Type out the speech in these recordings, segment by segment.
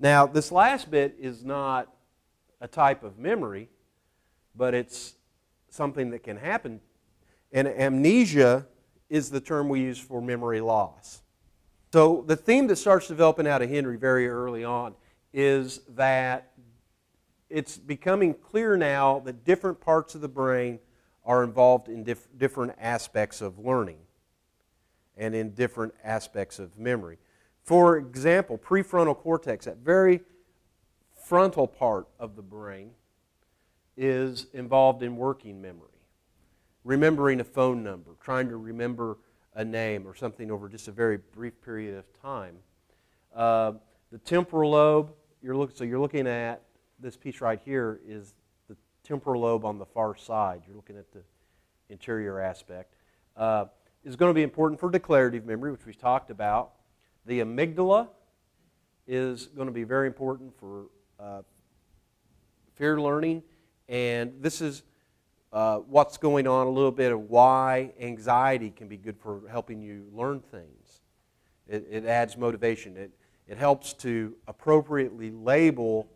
Now, this last bit is not a type of memory, but it's something that can happen. And amnesia is the term we use for memory loss. So the theme that starts developing out of Henry very early on is that it's becoming clear now that different parts of the brain are involved in different aspects of learning and in different aspects of memory. For example, prefrontal cortex, that very frontal part of the brain, is involved in working memory. Remembering a phone number, trying to remember a name or something over just a very brief period of time. The temporal lobe, so you're looking at this piece right here is the temporal lobe on the far side. You're looking at the interior aspect. Is going to be important for declarative memory, which we talked about. The amygdala is going to be very important for fear learning, and this is what's going on, a little bit of why anxiety can be good for helping you learn things. It adds motivation. It helps to appropriately label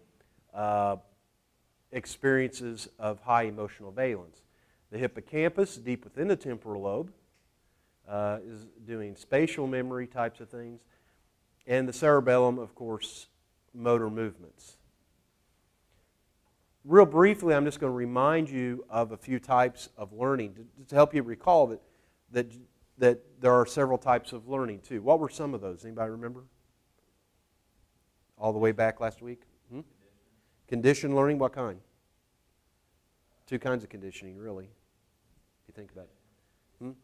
experiences of high emotional valence. The hippocampus, deep within the temporal lobe, is doing spatial memory types of things. And the cerebellum, of course, motor movements. Real briefly, I'm just going to remind you of a few types of learning to help you recall that there are several types of learning too. What were some of those? Anybody remember? All the way back last week? Conditioned learning, what kind? Two kinds of conditioning, really, if you think about it.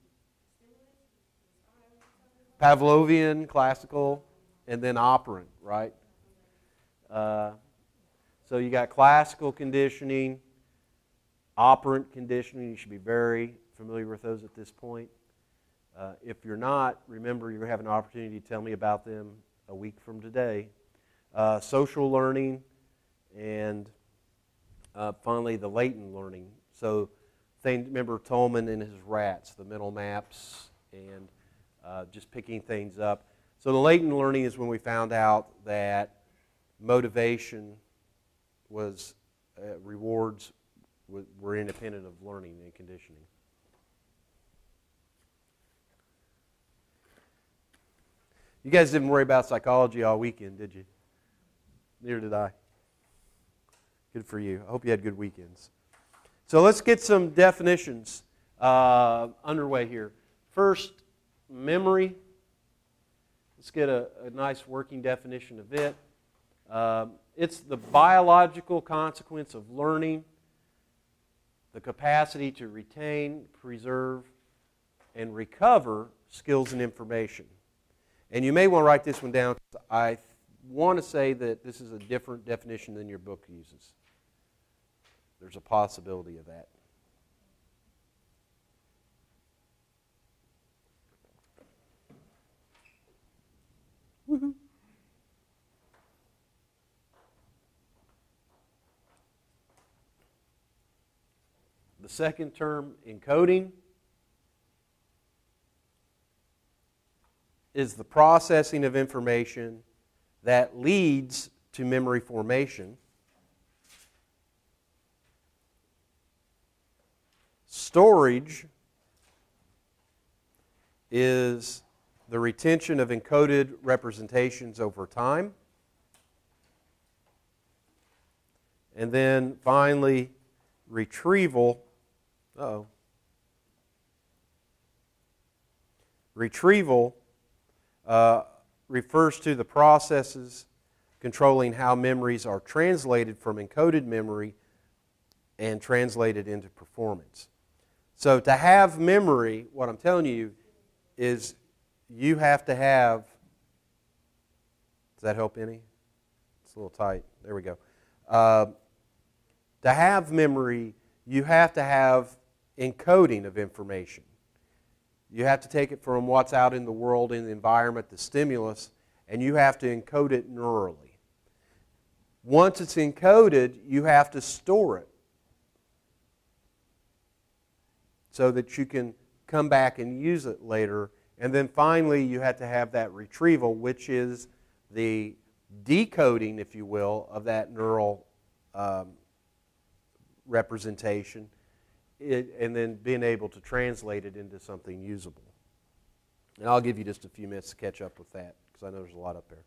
Pavlovian, classical, and then operant, right? So you got classical conditioning, operant conditioning. You should be very familiar with those at this point. If you're not, remember you're going to have an opportunity to tell me about them a week from today. Social learning, and finally the latent learning. So remember Tolman and his rats, the mental maps, and just picking things up. So the latent learning is when we found out that motivation was, rewards were independent of learning and conditioning. You guys didn't worry about psychology all weekend, did you? Neither did I. Good for you. I hope you had good weekends. So let's get some definitions underway here. First, memory. Let's get a nice working definition of it. It's the biological consequence of learning, the capacity to retain, preserve, and recover skills and information. And you may want to write this one down. I want to say that this is a different definition than your book uses. There's a possibility of that. Woohoo. The second term, encoding, is the processing of information that leads to memory formation. Storage is the retention of encoded representations over time. And then finally, retrieval. Retrieval refers to the processes controlling how memories are translated from encoded memory and translated into performance. So to have memory, what I'm telling you is you have to have, does that help any? It's a little tight. There we go. To have memory, you have to have encoding of information. You have to take it from what's out in the world, in the environment, the stimulus, and you have to encode it neurally. Once it's encoded, you have to store it so that you can come back and use it later. And then finally, you have to have that retrieval, which is the decoding, if you will, of that neural representation, and then being able to translate it into something usable. And I'll give you just a few minutes to catch up with that, because I know there's a lot up there.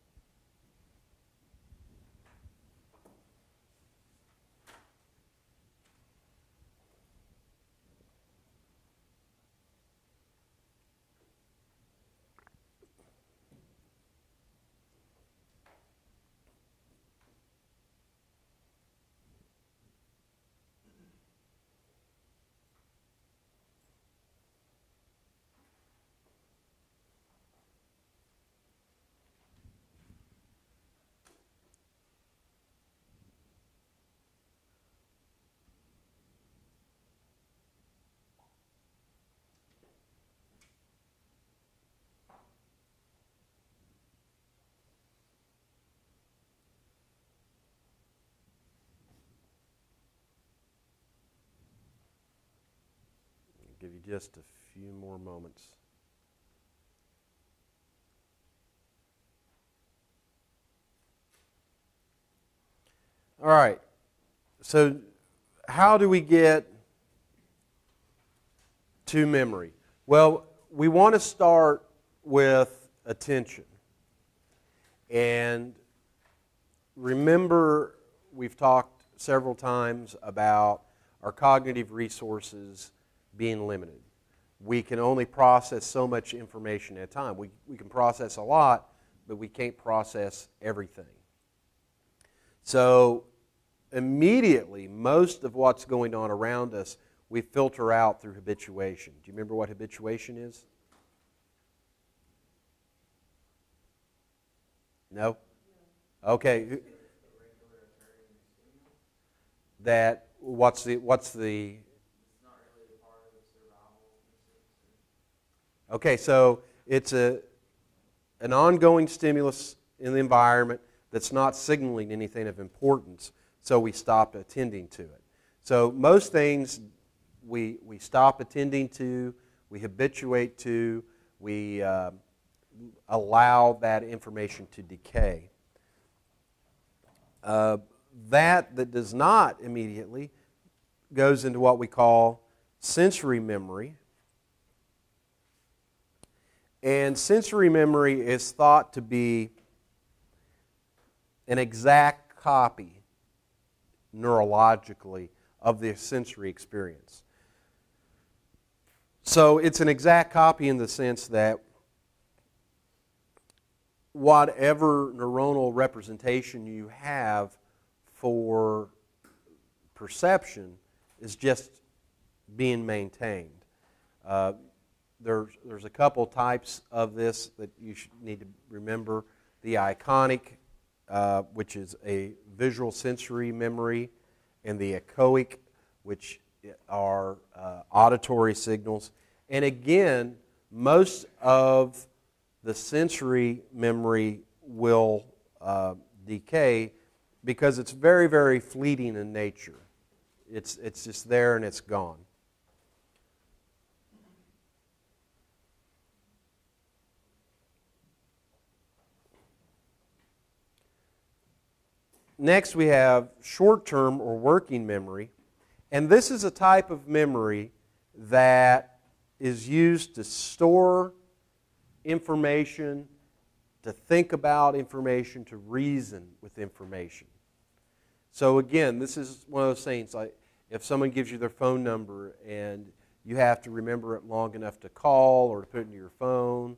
Give you just a few more moments. All right. So how do we get to memory? Well, we want to start with attention. And remember, we've talked several times about our cognitive resources being limited. We can only process so much information at a time. We can process a lot, but we can't process everything. So immediately, most of what's going on around us, we filter out through habituation. Do you remember what habituation is? No? Okay. That, what's the Okay, so it's an ongoing stimulus in the environment that's not signaling anything of importance, so we stop attending to it. So most things we stop attending to, we habituate to, we allow that information to decay. That does not immediately goes into what we call sensory memory. And sensory memory is thought to be an exact copy, neurologically, of the sensory experience. So it's an exact copy in the sense that whatever neuronal representation you have for perception is just being maintained. There's a couple types of this that you need to remember. The iconic, which is a visual sensory memory, and the echoic, which are auditory signals. And again, most of the sensory memory will decay because it's very, very fleeting in nature. It's just there and it's gone. Next, we have short-term or working memory. And this is a type of memory that is used to store information, to think about information, to reason with information. So again, this is one of those things, like if someone gives you their phone number and you have to remember it long enough to call or to put it into your phone,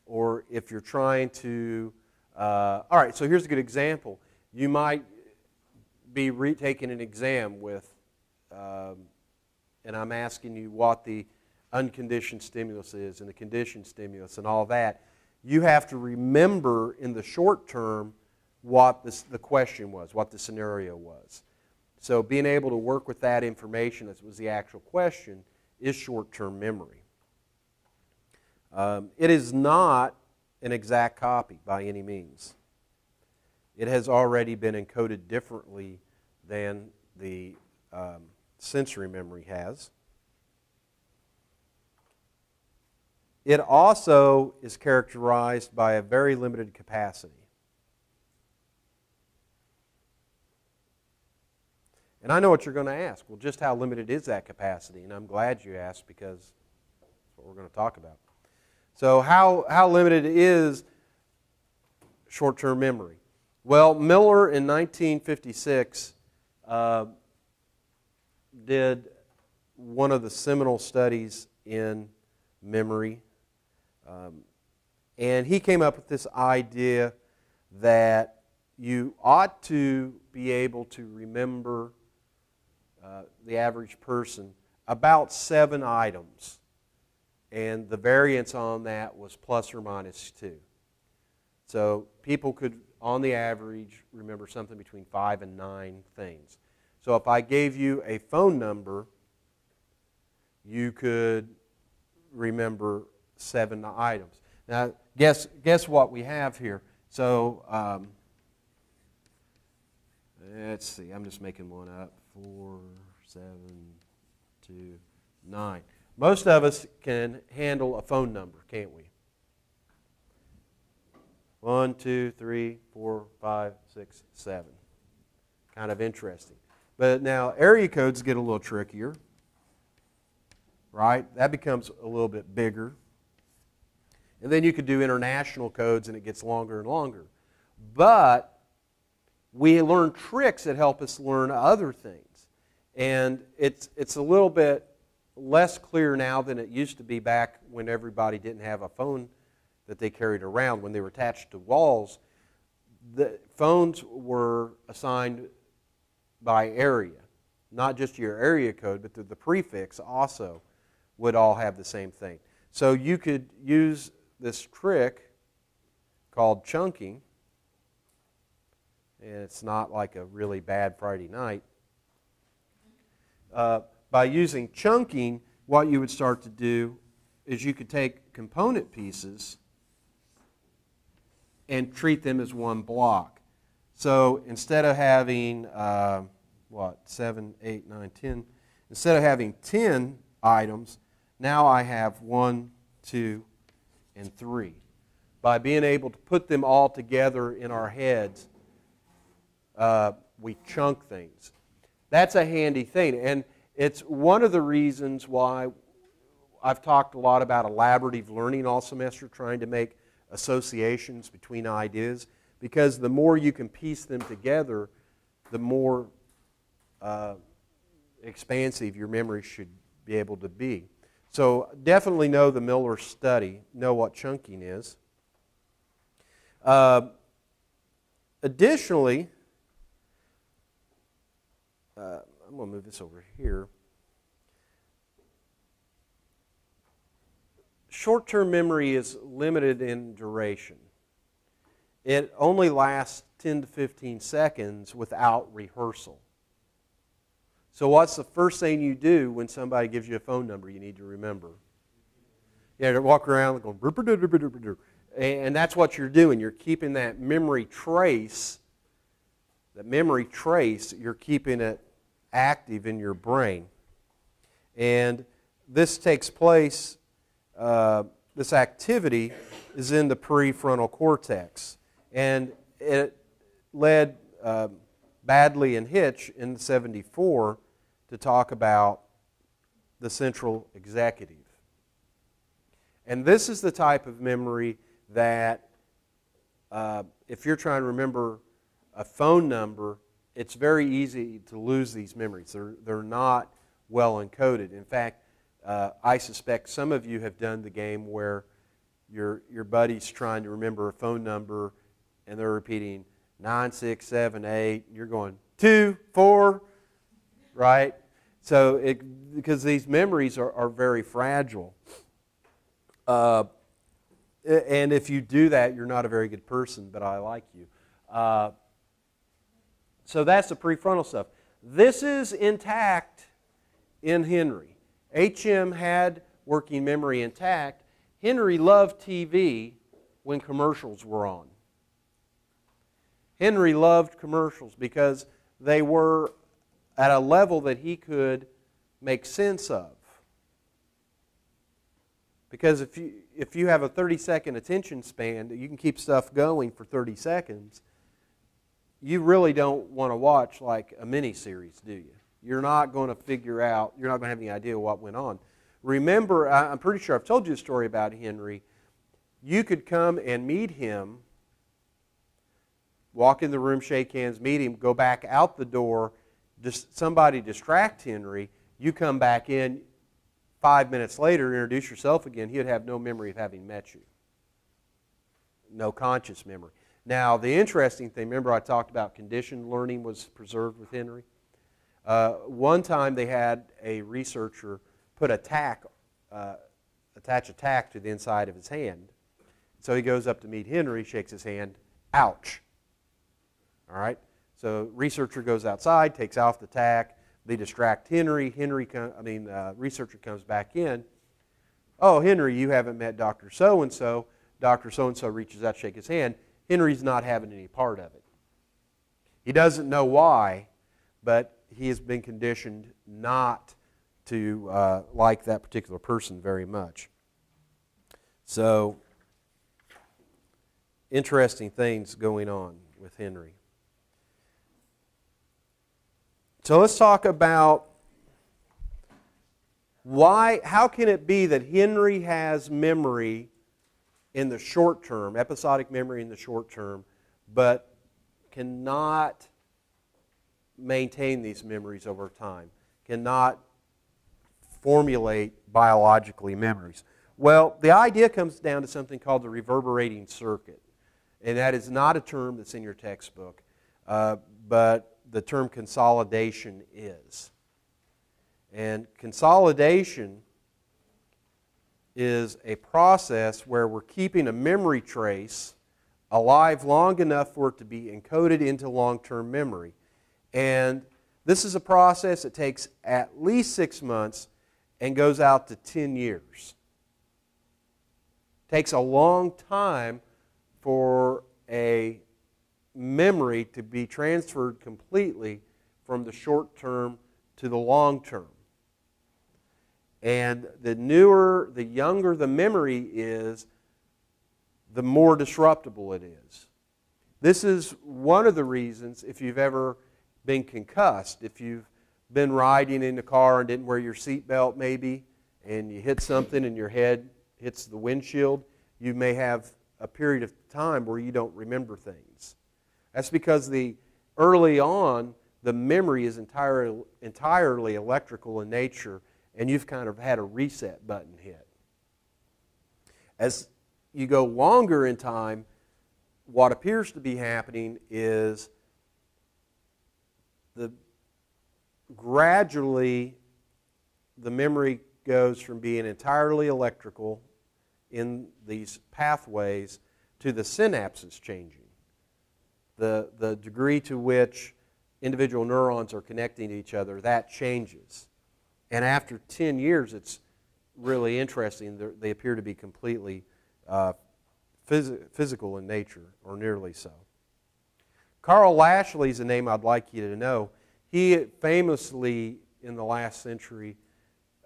or if you're trying to, all right, so here's a good example. You might be taking an exam with, and I'm asking you what the unconditioned stimulus is and the conditioned stimulus and all that. You have to remember in the short term what the question was, what the scenario was. So being able to work with that information, as was the actual question, is short-term memory. It is not an exact copy by any means. It has already been encoded differently than the sensory memory has. It also is characterized by a very limited capacity. And I know what you're going to ask. Well, just how limited is that capacity? And I'm glad you asked, because that's what we're going to talk about. So how limited is short-term memory? Well, Miller in 1956 did one of the seminal studies in memory. And he came up with this idea that you ought to be able to remember the average person about 7 items. And the variance on that was plus or minus 2. So people could, on the average, remember something between 5 and 9 things. So if I gave you a phone number, you could remember 7 items. Now, guess what we have here. So, let's see. I'm just making one up. 4, 7, 2, 9. Most of us can handle a phone number, can't we? 1, 2, 3, 4, 5, 6, 7. Kind of interesting. But now area codes get a little trickier, right? That becomes a little bit bigger. And then you could do international codes and it gets longer and longer. But we learn tricks that help us learn other things. And it's a little bit less clear now than it used to be back when everybody didn't have a phone that they carried around. When they were attached to walls, the phones were assigned by area. Not just your area code, but the prefix also would all have the same thing. So you could use this trick called chunking, and it's not like a really bad Friday night. By using chunking, what you would start to do is you could take component pieces and treat them as one block. So instead of having, 7, 8, 9, 10, instead of having 10 items, now I have 1, 2, and 3. By being able to put them all together in our heads, we chunk things. That's a handy thing, and it's one of the reasons why I've talked a lot about elaborative learning all semester, trying to make associations between ideas, because the more you can piece them together, the more expansive your memory should be able to be. So definitely know the Miller study, know what chunking is. Additionally, I'm going to move this over here. Short-term memory is limited in duration. It only lasts 10 to 15 seconds without rehearsal. So what's the first thing you do when somebody gives you a phone number you need to remember? You walk around going, and that's what you're doing. You're keeping that memory trace. You're keeping it active in your brain. And this takes place, this activity is in the prefrontal cortex. And it led Badley and Hitch in '74 to talk about the central executive. And this is the type of memory that if you're trying to remember a phone number, it's very easy to lose these memories. They're not well encoded. In fact, I suspect some of you have done the game where your buddy's trying to remember a phone number and they're repeating 9, 6, 7, 8. You're going 2, 4, right? So because these memories are very fragile. And if you do that, you're not a very good person, but I like you. So that's the prefrontal stuff. This is intact in Henry. H.M. had working memory intact. Henry loved TV when commercials were on. Henry loved commercials because they were at a level that he could make sense of. Because if you have a 30-second attention span, you can keep stuff going for 30 seconds. you really don't want to watch like a mini-series, do you? You're not going to figure out, you're not going to have any idea what went on. Remember, I'm pretty sure I've told you a story about Henry. You could come and meet him, walk in the room, shake hands, meet him, go back out the door, just somebody distract Henry, you come back in 5 minutes later, introduce yourself again, he would have no memory of having met you. No conscious memory. Now, the interesting thing, remember I talked about conditioned learning was preserved with Henry? One time they had a researcher put attach a tack to the inside of his hand. So he goes up to meet Henry, shakes his hand, ouch. All right? So researcher goes outside, takes off the tack, they distract Henry. Researcher comes back in. Oh, Henry, you haven't met Dr. So-and-so. Dr. So-and-so reaches out to shake his hand. Henry's not having any part of it. He doesn't know why, but he has been conditioned not to like that particular person very much. So, interesting things going on with Henry. So let's talk about how can it be that Henry has memory in the short term, episodic memory in the short term, but cannot maintain these memories over time, cannot formulate biologically memories. Well, the idea comes down to something called the reverberating circuit. And that is not a term that's in your textbook, but the term consolidation is. And consolidation is a process where we're keeping a memory trace alive long enough for it to be encoded into long-term memory. And this is a process that takes at least 6 months and goes out to 10 years. It takes a long time for a memory to be transferred completely from the short term to the long term. And the younger the memory is, the more disruptible it is. This is one of the reasons, if you've ever been concussed, if you've been riding in the car and didn't wear your seatbelt maybe, and you hit something and your head hits the windshield, you may have a period of time where you don't remember things. That's because early on, the memory is entirely electrical in nature, and you've kind of had a reset button hit. As you go longer in time, what appears to be happening is gradually the memory goes from being entirely electrical in these pathways to the synapses changing. The degree to which individual neurons are connecting to each other, that changes. And after 10 years, it's really interesting. They appear to be completely physical in nature, or nearly so. Carl Lashley is a name I'd like you to know. He famously, in the last century,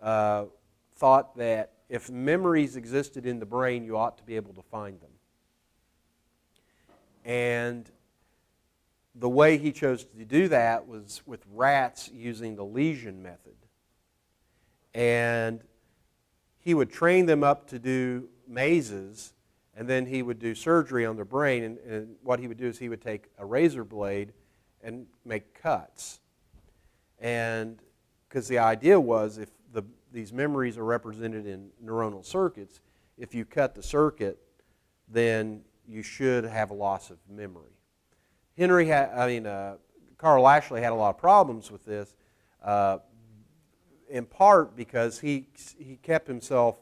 thought that if memories existed in the brain, you ought to be able to find them. And the way he chose to do that was with rats using the lesion method. And he would train them up to do mazes, and then he would do surgery on their brain. And what he would do is he would take a razor blade and make cuts. And because the idea was, if these memories are represented in neuronal circuits, if you cut the circuit, then you should have a loss of memory. Carl Lashley had a lot of problems with this, in part because he kept himself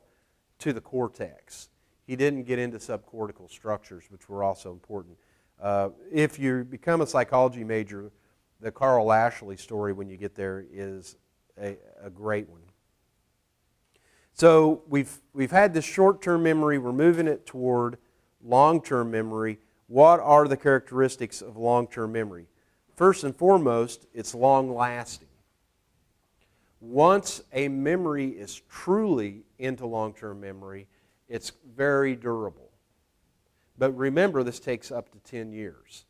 to the cortex. He didn't get into subcortical structures, which were also important. If you become a psychology major, the Carl Lashley story, when you get there, is a great one. So we've had this short-term memory. We're moving it toward long-term memory. What are the characteristics of long-term memory? First and foremost, it's long-lasting. Once a memory is truly into long-term memory, it's very durable. But remember, this takes up to 10 years.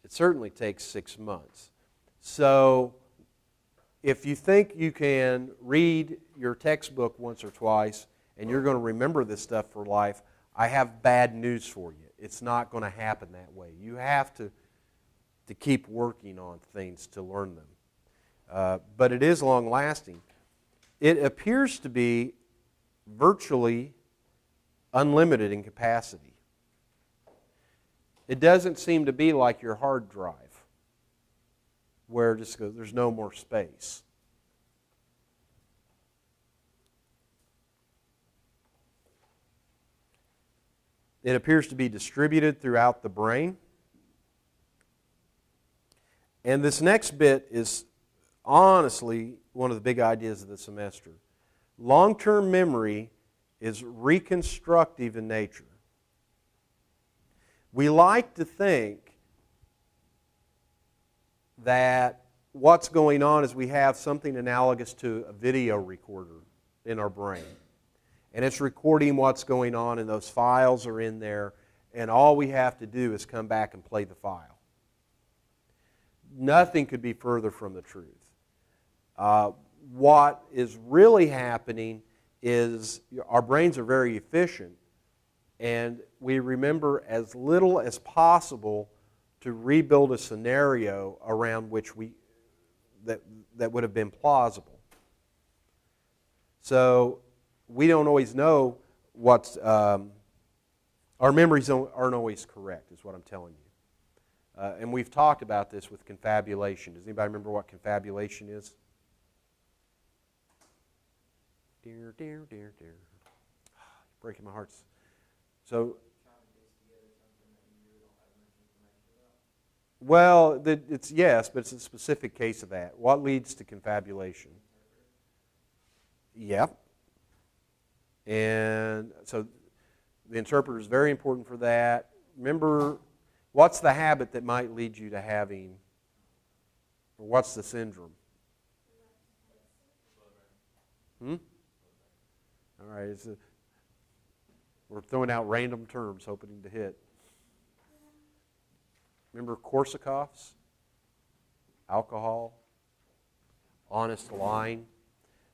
It certainly takes 6 months. So if you think you can read your textbook once or twice and you're going to remember this stuff for life, I have bad news for you. It's not going to happen that way. You have to keep working on things to learn them. But it is long-lasting. It appears to be virtually unlimited in capacity. It doesn't seem to be like your hard drive, where just there's no more space. It appears to be distributed throughout the brain. And this next bit is honestly one of the big ideas of the semester. Long-term memory is reconstructive in nature. We like to think that what's going on is we have something analogous to a video recorder in our brain. And it's recording what's going on, and those files are in there, and all we have to do is come back and play the file. Nothing could be further from the truth. What is really happening is our brains are very efficient, and we remember as little as possible to rebuild a scenario around which that would have been plausible. So we don't always know what's our memories aren't always correct, is what I'm telling you. And we've talked about this with confabulation. Does anybody remember what confabulation is? Dear, dear, dear, dear. Breaking my heart. So, well, it's yes, but it's a specific case of that. What leads to confabulation? Yep. And so the interpreter is very important for that. Remember, what's the habit that might lead you to having, or what's the syndrome? All right, we're throwing out random terms, hoping to hit. Remember Korsakoff's? Alcohol, honest lying.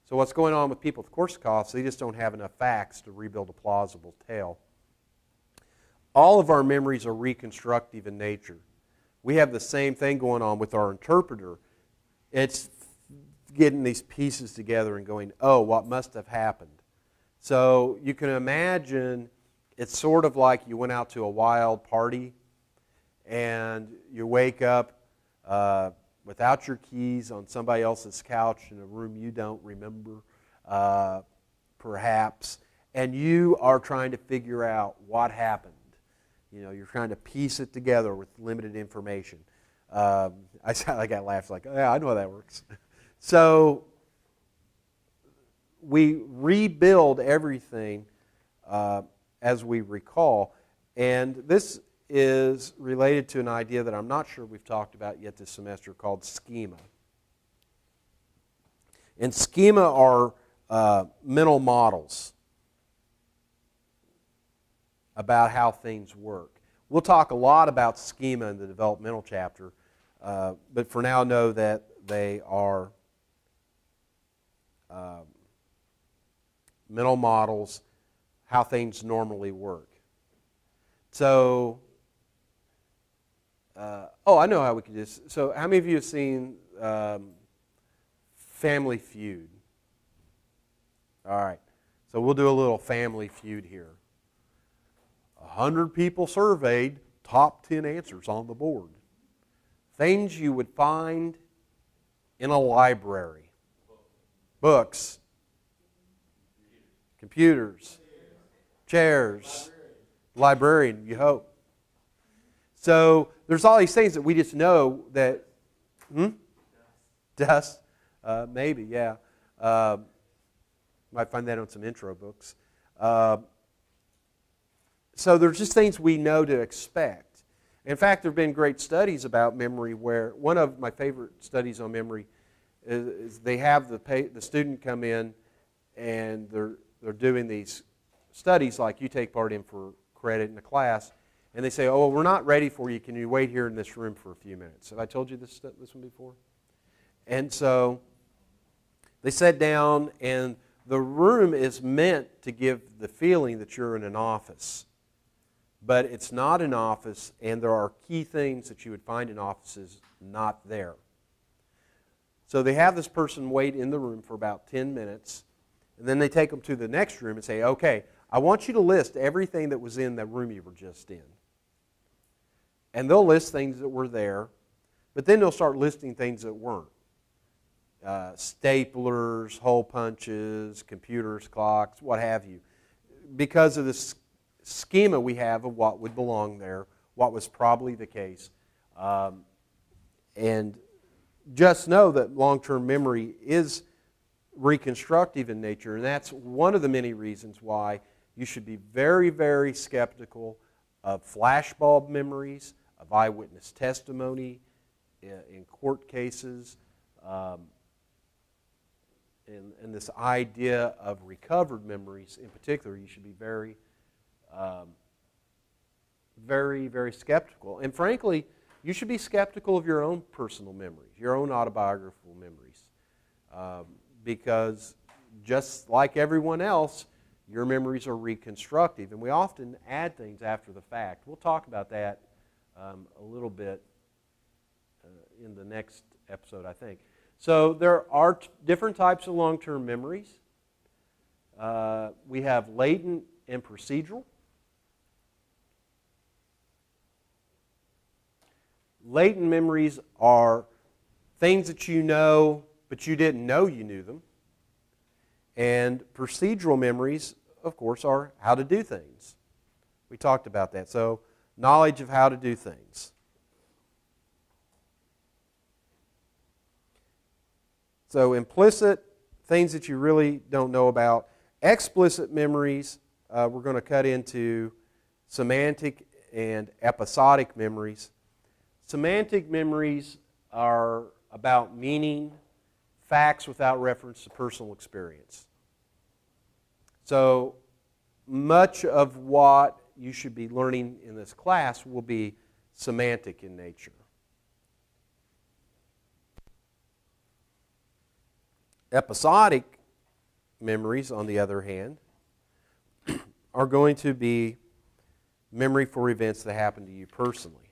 So what's going on with people with Korsakoff's, they just don't have enough facts to rebuild a plausible tale. All of our memories are reconstructive in nature. We have the same thing going on with our interpreter. It's getting these pieces together and going, oh, what must have happened? So you can imagine it's sort of like you went out to a wild party and you wake up without your keys on somebody else's couch in a room you don't remember, perhaps, and you are trying to figure out what happened. You know, you're trying to piece it together with limited information. I sound like I laughed like, yeah, I know how that works. So we rebuild everything as we recall, and this is related to an idea that I'm not sure we've talked about yet this semester called schema. And schema are mental models about how things work. We'll talk a lot about schema in the developmental chapter, but for now know that they are mental models, how things normally work. So, I know how we can do this. So how many of you have seen Family Feud? All right. So we'll do a little Family Feud here. 100 people surveyed, top 10 answers on the board. Things you would find in a library. Books. Computers. Chairs. Librarian, you hope. So there's all these things that we just know that, dust, maybe, yeah. Might find that on some intro books. So there's just things we know to expect. In fact, there have been great studies about memory where one of my favorite studies on memory is they have the student come in and they're doing these studies like you take part in for credit in a class, and they say, oh, well, we're not ready for you. Can you wait here in this room for a few minutes? Have I told you this one before? And so they sat down, and the room is meant to give the feeling that you're in an office. But it's not an office, and there are key things that you would find in offices not there. So they have this person wait in the room for about 10 minutes, and then they take them to the next room and say, okay, I want you to list everything that was in the room you were just in. And they'll list things that were there, but then they'll start listing things that weren't. Staplers, hole punches, computers, clocks, what have you. Because of this schema we have of what would belong there, what was probably the case. And just know that long-term memory is reconstructive in nature, and that's one of the many reasons why you should be very, very skeptical of flashbulb memories, of eyewitness testimony in court cases, and this idea of recovered memories in particular. You should be very, very, very skeptical. And frankly, you should be skeptical of your own personal memories, your own autobiographical memories, because just like everyone else, your memories are reconstructive, and we often add things after the fact. We'll talk about that a little bit in the next episode, I think. So there are different types of long-term memories. We have latent and procedural. Latent memories are things that you know, but you didn't know you knew them. And procedural memories, of course, are how to do things. We talked about that. So, knowledge of how to do things. So, implicit, things that you really don't know about. Explicit memories, we're going to cut into semantic and episodic memories. Semantic memories are about meaning, facts without reference to personal experience. So much of what you should be learning in this class will be semantic in nature. Episodic memories, on the other hand, are going to be memory for events that happen to you personally.